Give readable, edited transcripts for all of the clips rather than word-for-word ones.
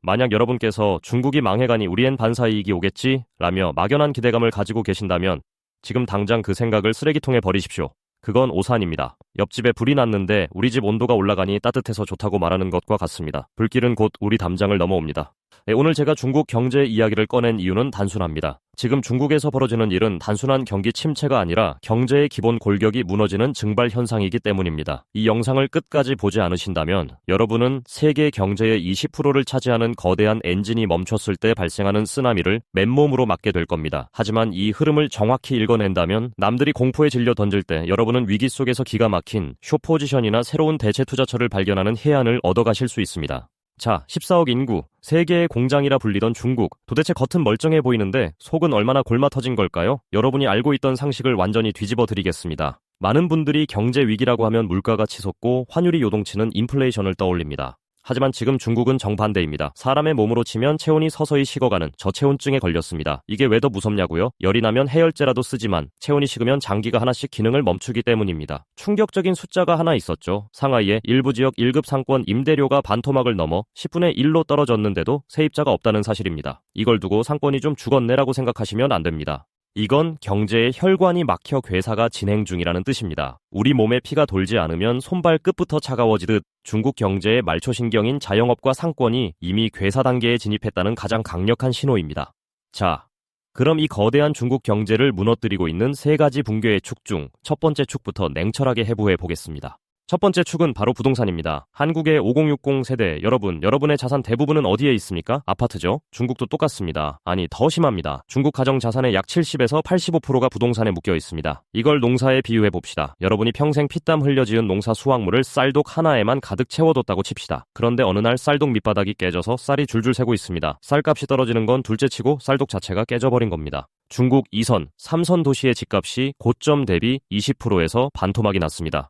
만약 여러분께서 중국이 망해가니 우리엔 반사이익이 오겠지? 라며 막연한 기대감을 가지고 계신다면 지금 당장 그 생각을 쓰레기통에 버리십시오. 그건 오산입니다. 옆집에 불이 났는데 우리 집 온도가 올라가니 따뜻해서 좋다고 말하는 것과 같습니다. 불길은 곧 우리 담장을 넘어옵니다. 오늘 제가 중국 경제 이야기를 꺼낸 이유는 단순합니다. 지금 중국에서 벌어지는 일은 단순한 경기 침체가 아니라 경제의 기본 골격이 무너지는 증발 현상이기 때문입니다. 이 영상을 끝까지 보지 않으신다면 여러분은 세계 경제의 20%를 차지하는 거대한 엔진이 멈췄을 때 발생하는 쓰나미를 맨몸으로 맞게 될 겁니다. 하지만 이 흐름을 정확히 읽어낸다면 남들이 공포에 질려 던질 때 여러분은 위기 속에서 기가 막힌 숏포지션이나 새로운 대체 투자처를 발견하는 해안을 얻어가실 수 있습니다. 자, 14억 인구, 세계의 공장이라 불리던 중국. 도대체 겉은 멀쩡해 보이는데 속은 얼마나 골마 터진 걸까요? 여러분이 알고 있던 상식을 완전히 뒤집어 드리겠습니다. 많은 분들이 경제 위기라고 하면 물가가 치솟고 환율이 요동치는 인플레이션을 떠올립니다. 하지만 지금 중국은 정반대입니다. 사람의 몸으로 치면 체온이 서서히 식어가는 저체온증에 걸렸습니다. 이게 왜 더 무섭냐고요? 열이 나면 해열제라도 쓰지만 체온이 식으면 장기가 하나씩 기능을 멈추기 때문입니다. 충격적인 숫자가 하나 있었죠. 상하이의 일부 지역 1급 상권 임대료가 반토막을 넘어 10분의 1로 떨어졌는데도 세입자가 없다는 사실입니다. 이걸 두고 상권이 좀 죽었네라고 생각하시면 안 됩니다. 이건 경제의 혈관이 막혀 괴사가 진행 중이라는 뜻입니다. 우리 몸에 피가 돌지 않으면 손발 끝부터 차가워지듯 중국 경제의 말초신경인 자영업과 상권이 이미 괴사 단계에 진입했다는 가장 강력한 신호입니다. 자, 그럼 이 거대한 중국 경제를 무너뜨리고 있는 세 가지 붕괴의 축 중 첫 번째 축부터 냉철하게 해부해 보겠습니다. 첫 번째 축은 바로 부동산입니다. 한국의 5060 세대 여러분의 자산 대부분은 어디에 있습니까? 아파트죠? 중국도 똑같습니다. 아니, 더 심합니다. 중국 가정 자산의 약 70에서 85%가 부동산에 묶여 있습니다. 이걸 농사에 비유해 봅시다. 여러분이 평생 피땀 흘려 지은 농사 수확물을 쌀독 하나에만 가득 채워뒀다고 칩시다. 그런데 어느 날 쌀독 밑바닥이 깨져서 쌀이 줄줄 새고 있습니다. 쌀값이 떨어지는 건 둘째치고 쌀독 자체가 깨져버린 겁니다. 중국 2선, 3선 도시의 집값이 고점 대비 20%에서 반토막이 났습니다.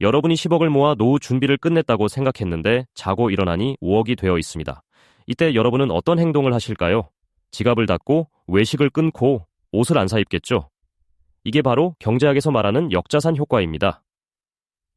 여러분이 10억을 모아 노후 준비를 끝냈다고 생각했는데 자고 일어나니 5억이 되어 있습니다. 이때 여러분은 어떤 행동을 하실까요? 지갑을 닫고 외식을 끊고 옷을 안 사입겠죠? 이게 바로 경제학에서 말하는 역자산 효과입니다.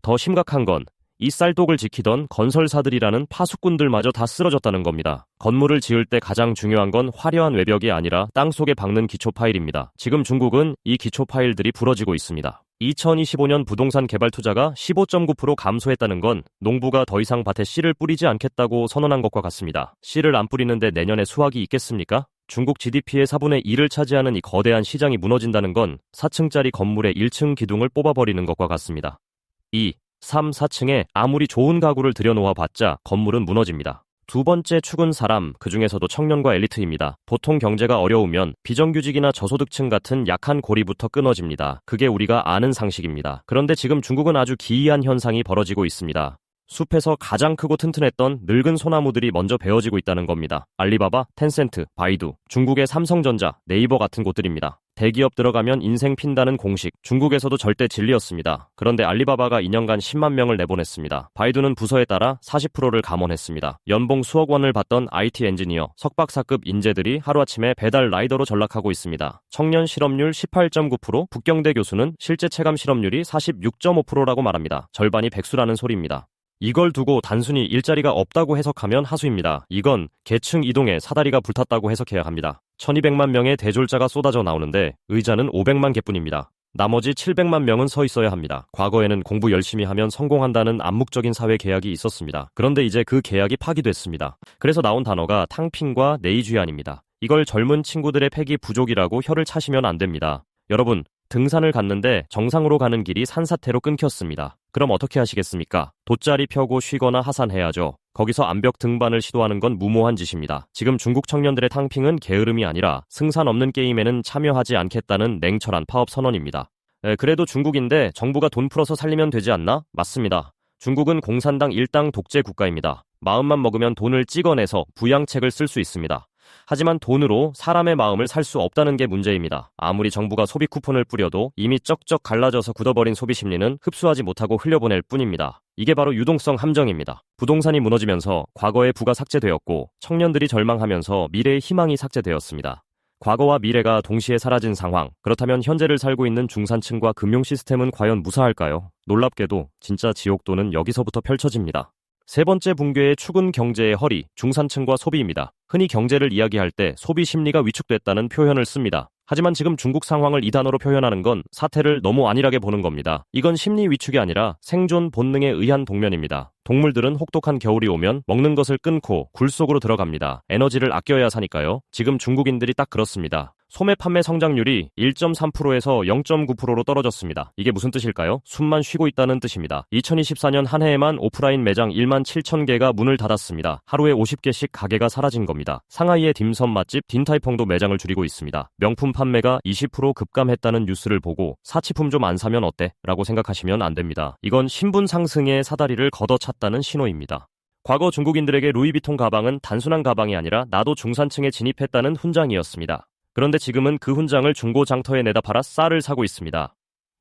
더 심각한 건 이 쌀독을 지키던 건설사들이라는 파수꾼들마저 다 쓰러졌다는 겁니다. 건물을 지을 때 가장 중요한 건 화려한 외벽이 아니라 땅속에 박는 기초 파일입니다. 지금 중국은 이 기초 파일들이 부러지고 있습니다. 2025년 부동산 개발 투자가 15.9% 감소했다는 건 농부가 더 이상 밭에 씨를 뿌리지 않겠다고 선언한 것과 같습니다. 씨를 안 뿌리는데 내년에 수확이 있겠습니까? 중국 GDP의 4분의 1을 차지하는 이 거대한 시장이 무너진다는 건 4층짜리 건물의 1층 기둥을 뽑아버리는 것과 같습니다. 2, 3, 4층에 아무리 좋은 가구를 들여놓아봤자 건물은 무너집니다. 두 번째 축은 사람, 그중에서도 청년과 엘리트입니다. 보통 경제가 어려우면 비정규직이나 저소득층 같은 약한 고리부터 끊어집니다. 그게 우리가 아는 상식입니다. 그런데 지금 중국은 아주 기이한 현상이 벌어지고 있습니다. 숲에서 가장 크고 튼튼했던 늙은 소나무들이 먼저 베어지고 있다는 겁니다. 알리바바, 텐센트, 바이두, 중국의 삼성전자, 네이버 같은 곳들입니다. 대기업 들어가면 인생 핀다는 공식, 중국에서도 절대 진리였습니다. 그런데 알리바바가 2년간 10만 명을 내보냈습니다. 바이두는 부서에 따라 40%를 감원했습니다. 연봉 수억 원을 받던 IT 엔지니어, 석박사급 인재들이 하루아침에 배달 라이더로 전락하고 있습니다. 청년 실업률 18.9%, 북경대 교수는 실제 체감 실업률이 46.5%라고 말합니다. 절반이 백수라는 소리입니다. 이걸 두고 단순히 일자리가 없다고 해석하면 하수입니다. 이건 계층 이동에 사다리가 불탔다고 해석해야 합니다. 1200만 명의 대졸자가 쏟아져 나오는데 의자는 500만 개뿐입니다. 나머지 700만 명은 서 있어야 합니다. 과거에는 공부 열심히 하면 성공한다는 암묵적인 사회 계약이 있었습니다. 그런데 이제 그 계약이 파기됐습니다. 그래서 나온 단어가 탕핑과 네이주안입니다. 이걸 젊은 친구들의 패기 부족이라고 혀를 차시면 안 됩니다. 여러분, 등산을 갔는데 정상으로 가는 길이 산사태로 끊겼습니다. 그럼 어떻게 하시겠습니까? 돗자리 펴고 쉬거나 하산해야죠. 거기서 암벽 등반을 시도하는 건 무모한 짓입니다. 지금 중국 청년들의 탕핑은 게으름이 아니라 승산 없는 게임에는 참여하지 않겠다는 냉철한 파업 선언입니다. 그래도 중국인데 정부가 돈 풀어서 살리면 되지 않나? 맞습니다. 중국은 공산당 일당 독재 국가입니다. 마음만 먹으면 돈을 찍어내서 부양책을 쓸 수 있습니다. 하지만 돈으로 사람의 마음을 살 수 없다는 게 문제입니다. 아무리 정부가 소비 쿠폰을 뿌려도 이미 쩍쩍 갈라져서 굳어버린 소비 심리는 흡수하지 못하고 흘려보낼 뿐입니다. 이게 바로 유동성 함정입니다. 부동산이 무너지면서 과거의 부가 삭제되었고 청년들이 절망하면서 미래의 희망이 삭제되었습니다. 과거와 미래가 동시에 사라진 상황. 그렇다면 현재를 살고 있는 중산층과 금융 시스템은 과연 무사할까요? 놀랍게도 진짜 지옥도는 여기서부터 펼쳐집니다. 세 번째 붕괴의 축은 경제의 허리, 중산층과 소비입니다. 흔히 경제를 이야기할 때 소비 심리가 위축됐다는 표현을 씁니다. 하지만 지금 중국 상황을 이 단어로 표현하는 건 사태를 너무 안일하게 보는 겁니다. 이건 심리 위축이 아니라 생존 본능에 의한 동면입니다. 동물들은 혹독한 겨울이 오면 먹는 것을 끊고 굴 속으로 들어갑니다. 에너지를 아껴야 사니까요. 지금 중국인들이 딱 그렇습니다. 소매 판매 성장률이 1.3%에서 0.9%로 떨어졌습니다. 이게 무슨 뜻일까요? 숨만 쉬고 있다는 뜻입니다. 2024년 한 해에만 오프라인 매장 1만 7천 개가 문을 닫았습니다. 하루에 50개씩 가게가 사라진 겁니다. 상하이의 딤섬 맛집 딘타이펑도 매장을 줄이고 있습니다. 명품 판매가 20% 급감했다는 뉴스를 보고 사치품 좀 안 사면 어때? 라고 생각하시면 안 됩니다. 이건 신분 상승의 사다리를 걷어찼다는 신호입니다. 과거 중국인들에게 루이비통 가방은 단순한 가방이 아니라 나도 중산층에 진입했다는 훈장이었습니다. 그런데 지금은 그 훈장을 중고장터에 내다 팔아 쌀을 사고 있습니다.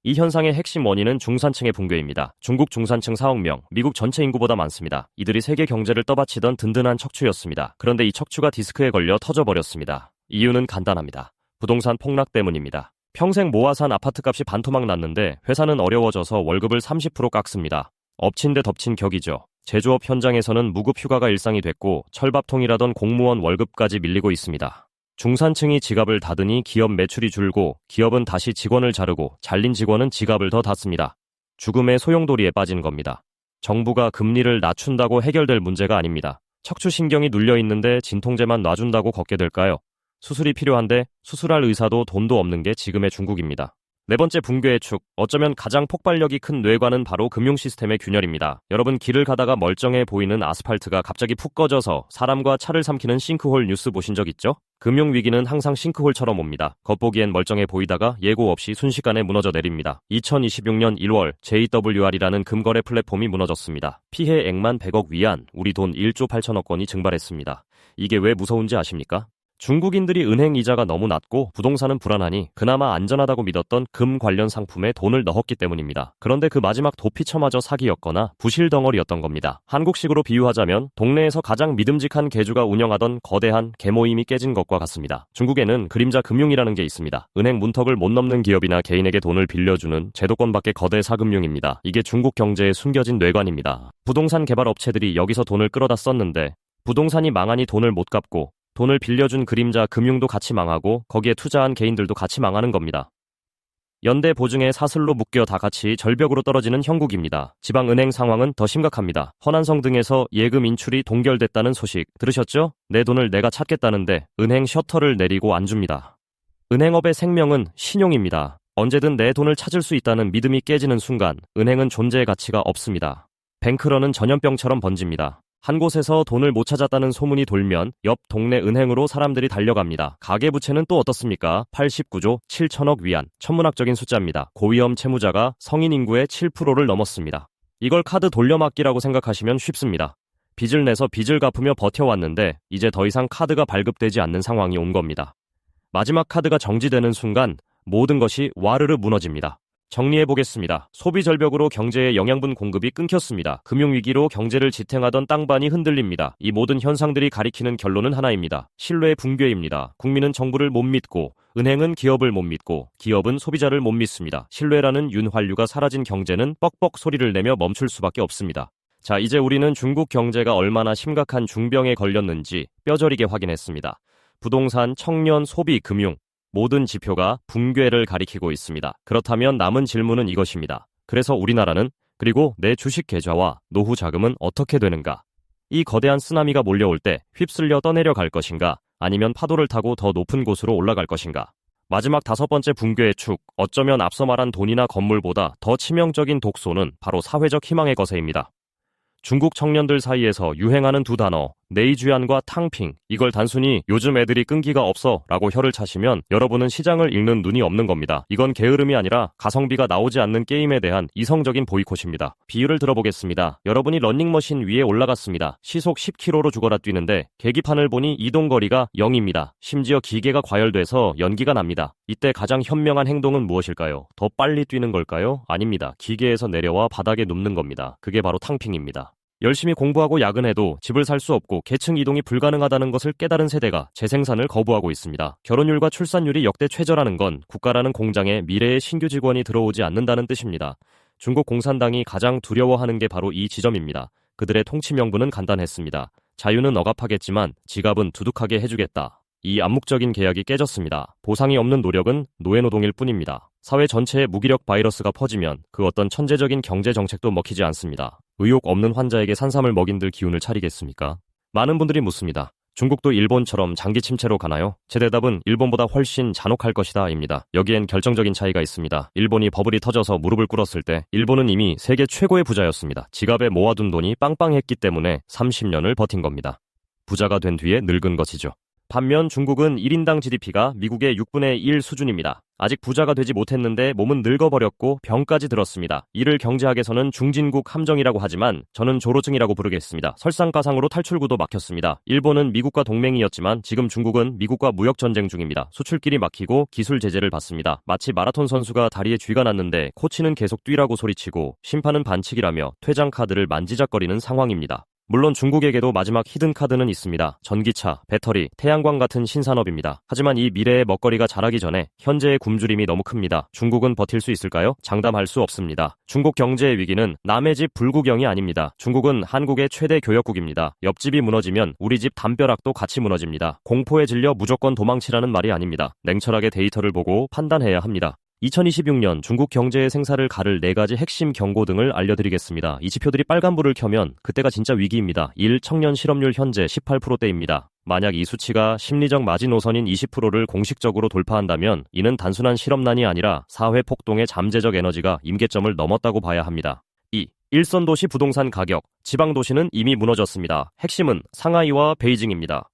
이 현상의 핵심 원인은 중산층의 붕괴입니다. 중국 중산층 4억 명, 미국 전체 인구보다 많습니다. 이들이 세계 경제를 떠받치던 든든한 척추였습니다. 그런데 이 척추가 디스크에 걸려 터져버렸습니다. 이유는 간단합니다. 부동산 폭락 때문입니다. 평생 모아 산 아파트값이 반토막 났는데 회사는 어려워져서 월급을 30% 깎습니다. 엎친 데 덮친 격이죠. 제조업 현장에서는 무급 휴가가 일상이 됐고 철밥통이라던 공무원 월급까지 밀리고 있습니다. 중산층이 지갑을 닫으니 기업 매출이 줄고 기업은 다시 직원을 자르고 잘린 직원은 지갑을 더 닫습니다. 죽음의 소용돌이에 빠진 겁니다. 정부가 금리를 낮춘다고 해결될 문제가 아닙니다. 척추신경이 눌려있는데 진통제만 놔준다고 걷게 될까요? 수술이 필요한데 수술할 의사도 돈도 없는 게 지금의 중국입니다. 네 번째 붕괴의 축, 어쩌면 가장 폭발력이 큰 뇌관은 바로 금융 시스템의 균열입니다. 여러분 길을 가다가 멀쩡해 보이는 아스팔트가 갑자기 푹 꺼져서 사람과 차를 삼키는 싱크홀 뉴스 보신 적 있죠? 금융위기는 항상 싱크홀처럼 옵니다. 겉보기엔 멀쩡해 보이다가 예고 없이 순식간에 무너져 내립니다. 2026년 1월 JWR이라는 금거래 플랫폼이 무너졌습니다. 피해액만 100억 위안, 우리 돈 1조 8천억 원이 증발했습니다. 이게 왜 무서운지 아십니까? 중국인들이 은행 이자가 너무 낮고 부동산은 불안하니 그나마 안전하다고 믿었던 금 관련 상품에 돈을 넣었기 때문입니다. 그런데 그 마지막 도피처마저 사기였거나 부실 덩어리였던 겁니다. 한국식으로 비유하자면 동네에서 가장 믿음직한 개주가 운영하던 거대한 개모임이 깨진 것과 같습니다. 중국에는 그림자 금융이라는 게 있습니다. 은행 문턱을 못 넘는 기업이나 개인에게 돈을 빌려주는 제도권 밖의 거대 사금융입니다. 이게 중국 경제의 숨겨진 뇌관입니다. 부동산 개발 업체들이 여기서 돈을 끌어다 썼는데 부동산이 망하니 돈을 못 갚고 돈을 빌려준 그림자 금융도 같이 망하고 거기에 투자한 개인들도 같이 망하는 겁니다. 연대 보증에 사슬로 묶여 다 같이 절벽으로 떨어지는 형국입니다. 지방은행 상황은 더 심각합니다. 허난성 등에서 예금 인출이 동결됐다는 소식 들으셨죠? 내 돈을 내가 찾겠다는데 은행 셔터를 내리고 안 줍니다. 은행업의 생명은 신용입니다. 언제든 내 돈을 찾을 수 있다는 믿음이 깨지는 순간 은행은 존재의 가치가 없습니다. 뱅크런은 전염병처럼 번집니다. 한 곳에서 돈을 못 찾았다는 소문이 돌면 옆 동네 은행으로 사람들이 달려갑니다. 가계부채는 또 어떻습니까? 89조 7천억 위안, 천문학적인 숫자입니다. 고위험 채무자가 성인 인구의 7%를 넘었습니다. 이걸 카드 돌려막기라고 생각하시면 쉽습니다. 빚을 내서 빚을 갚으며 버텨왔는데 이제 더 이상 카드가 발급되지 않는 상황이 온 겁니다. 마지막 카드가 정지되는 순간 모든 것이 와르르 무너집니다. 정리해보겠습니다. 소비 절벽으로 경제의 영양분 공급이 끊겼습니다. 금융위기로 경제를 지탱하던 땅반이 흔들립니다. 이 모든 현상들이 가리키는 결론은 하나입니다. 신뢰의 붕괴입니다. 국민은 정부를 못 믿고 은행은 기업을 못 믿고 기업은 소비자를 못 믿습니다. 신뢰라는 윤활유가 사라진 경제는 뻑뻑 소리를 내며 멈출 수밖에 없습니다. 자, 이제 우리는 중국 경제가 얼마나 심각한 중병에 걸렸는지 뼈저리게 확인했습니다. 부동산, 청년, 소비, 금융 모든 지표가 붕괴를 가리키고 있습니다. 그렇다면 남은 질문은 이것입니다. 그래서 우리나라는 그리고 내 주식 계좌와 노후 자금은 어떻게 되는가? 이 거대한 쓰나미가 몰려올 때 휩쓸려 떠내려 갈 것인가? 아니면 파도를 타고 더 높은 곳으로 올라갈 것인가? 마지막 다섯 번째 붕괴의 축, 어쩌면 앞서 말한 돈이나 건물보다 더 치명적인 독소는 바로 사회적 희망의 거세입니다. 중국 청년들 사이에서 유행하는 두 단어, 내이주안과 탕핑, 이걸 단순히 요즘 애들이 끈기가 없어 라고 혀를 차시면 여러분은 시장을 읽는 눈이 없는 겁니다. 이건 게으름이 아니라 가성비가 나오지 않는 게임에 대한 이성적인 보이콧입니다. 비유를 들어보겠습니다. 여러분이 러닝머신 위에 올라갔습니다. 시속 10km로 죽어라 뛰는데 계기판을 보니 이동거리가 0입니다. 심지어 기계가 과열돼서 연기가 납니다. 이때 가장 현명한 행동은 무엇일까요? 더 빨리 뛰는 걸까요? 아닙니다. 기계에서 내려와 바닥에 눕는 겁니다. 그게 바로 탕핑입니다. 열심히 공부하고 야근해도 집을 살 수 없고 계층 이동이 불가능하다는 것을 깨달은 세대가 재생산을 거부하고 있습니다. 결혼율과 출산율이 역대 최저라는 건 국가라는 공장에 미래의 신규 직원이 들어오지 않는다는 뜻입니다. 중국 공산당이 가장 두려워하는 게 바로 이 지점입니다. 그들의 통치 명분은 간단했습니다. 자유는 억압하겠지만 지갑은 두둑하게 해주겠다. 이 암묵적인 계약이 깨졌습니다. 보상이 없는 노력은 노예노동일 뿐입니다. 사회 전체에 무기력 바이러스가 퍼지면 그 어떤 천재적인 경제 정책도 먹히지 않습니다. 의욕 없는 환자에게 산삼을 먹인들 기운을 차리겠습니까? 많은 분들이 묻습니다. 중국도 일본처럼 장기 침체로 가나요? 제 대답은 일본보다 훨씬 잔혹할 것이다 입니다. 여기엔 결정적인 차이가 있습니다. 일본이 버블이 터져서 무릎을 꿇었을 때 일본은 이미 세계 최고의 부자였습니다. 지갑에 모아둔 돈이 빵빵했기 때문에 30년을 버틴 겁니다. 부자가 된 뒤에 늙은 것이죠. 반면 중국은 1인당 GDP가 미국의 6분의 1 수준입니다. 아직 부자가 되지 못했는데 몸은 늙어버렸고 병까지 들었습니다. 이를 경제학에서는 중진국 함정이라고 하지만 저는 조로증이라고 부르겠습니다. 설상가상으로 탈출구도 막혔습니다. 일본은 미국과 동맹이었지만 지금 중국은 미국과 무역전쟁 중입니다. 수출길이 막히고 기술 제재를 받습니다. 마치 마라톤 선수가 다리에 쥐가 났는데 코치는 계속 뛰라고 소리치고 심판은 반칙이라며 퇴장 카드를 만지작거리는 상황입니다. 물론 중국에게도 마지막 히든 카드는 있습니다. 전기차, 배터리, 태양광 같은 신산업입니다. 하지만 이 미래의 먹거리가 자라기 전에 현재의 굶주림이 너무 큽니다. 중국은 버틸 수 있을까요? 장담할 수 없습니다. 중국 경제의 위기는 남의 집 불구경이 아닙니다. 중국은 한국의 최대 교역국입니다. 옆집이 무너지면 우리 집 담벼락도 같이 무너집니다. 공포에 질려 무조건 도망치라는 말이 아닙니다. 냉철하게 데이터를 보고 판단해야 합니다. 2026년 중국 경제의 생사를 가를 4가지 핵심 경고 등을 알려드리겠습니다. 이 지표들이 빨간불을 켜면 그때가 진짜 위기입니다. 1. 청년 실업률 현재 18%대입니다. 만약 이 수치가 심리적 마지노선인 20%를 공식적으로 돌파한다면 이는 단순한 실업난이 아니라 사회 폭동의 잠재적 에너지가 임계점을 넘었다고 봐야 합니다. 2. 일선도시 부동산 가격, 지방도시는 이미 무너졌습니다. 핵심은 상하이와 베이징입니다.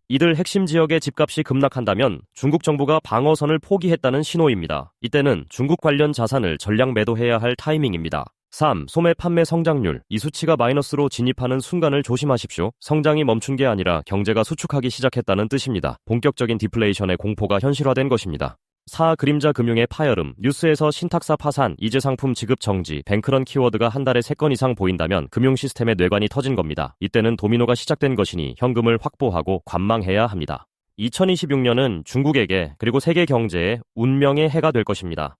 이들 핵심 지역의 집값이 급락한다면 중국 정부가 방어선을 포기했다는 신호입니다. 이때는 중국 관련 자산을 전량 매도해야 할 타이밍입니다. 3. 소매 판매 성장률. 이 수치가 마이너스로 진입하는 순간을 조심하십시오. 성장이 멈춘 게 아니라 경제가 수축하기 시작했다는 뜻입니다. 본격적인 디플레이션의 공포가 현실화된 것입니다. 4. 그림자 금융의 파열음. 뉴스에서 신탁사 파산, 이재 상품 지급 정지, 뱅크런 키워드가 한 달에 3건 이상 보인다면 금융 시스템의 뇌관이 터진 겁니다. 이때는 도미노가 시작된 것이니 현금을 확보하고 관망해야 합니다. 2026년은 중국에게 그리고 세계 경제에 운명의 해가 될 것입니다.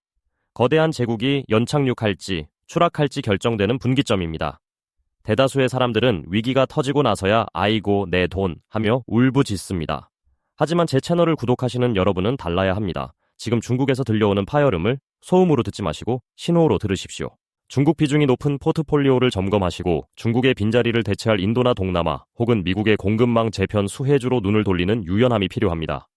거대한 제국이 연착륙할지 추락할지 결정되는 분기점입니다. 대다수의 사람들은 위기가 터지고 나서야 아이고 내 돈 하며 울부짖습니다. 하지만 제 채널을 구독하시는 여러분은 달라야 합니다. 지금 중국에서 들려오는 파열음을 소음으로 듣지 마시고 신호로 들으십시오. 중국 비중이 높은 포트폴리오를 점검하시고 중국의 빈자리를 대체할 인도나 동남아 혹은 미국의 공급망 재편 수혜주로 눈을 돌리는 유연함이 필요합니다.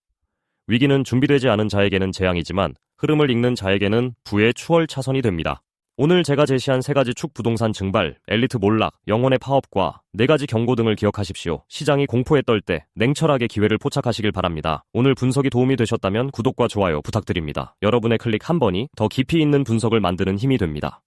위기는 준비되지 않은 자에게는 재앙이지만 흐름을 읽는 자에게는 부의 추월 차선이 됩니다. 오늘 제가 제시한 3가지 축 부동산 증발, 엘리트 몰락, 영혼의 파업과 4가지 경고 등을 기억하십시오. 시장이 공포에 떨 때 냉철하게 기회를 포착하시길 바랍니다. 오늘 분석이 도움이 되셨다면 구독과 좋아요 부탁드립니다. 여러분의 클릭 한 번이 더 깊이 있는 분석을 만드는 힘이 됩니다.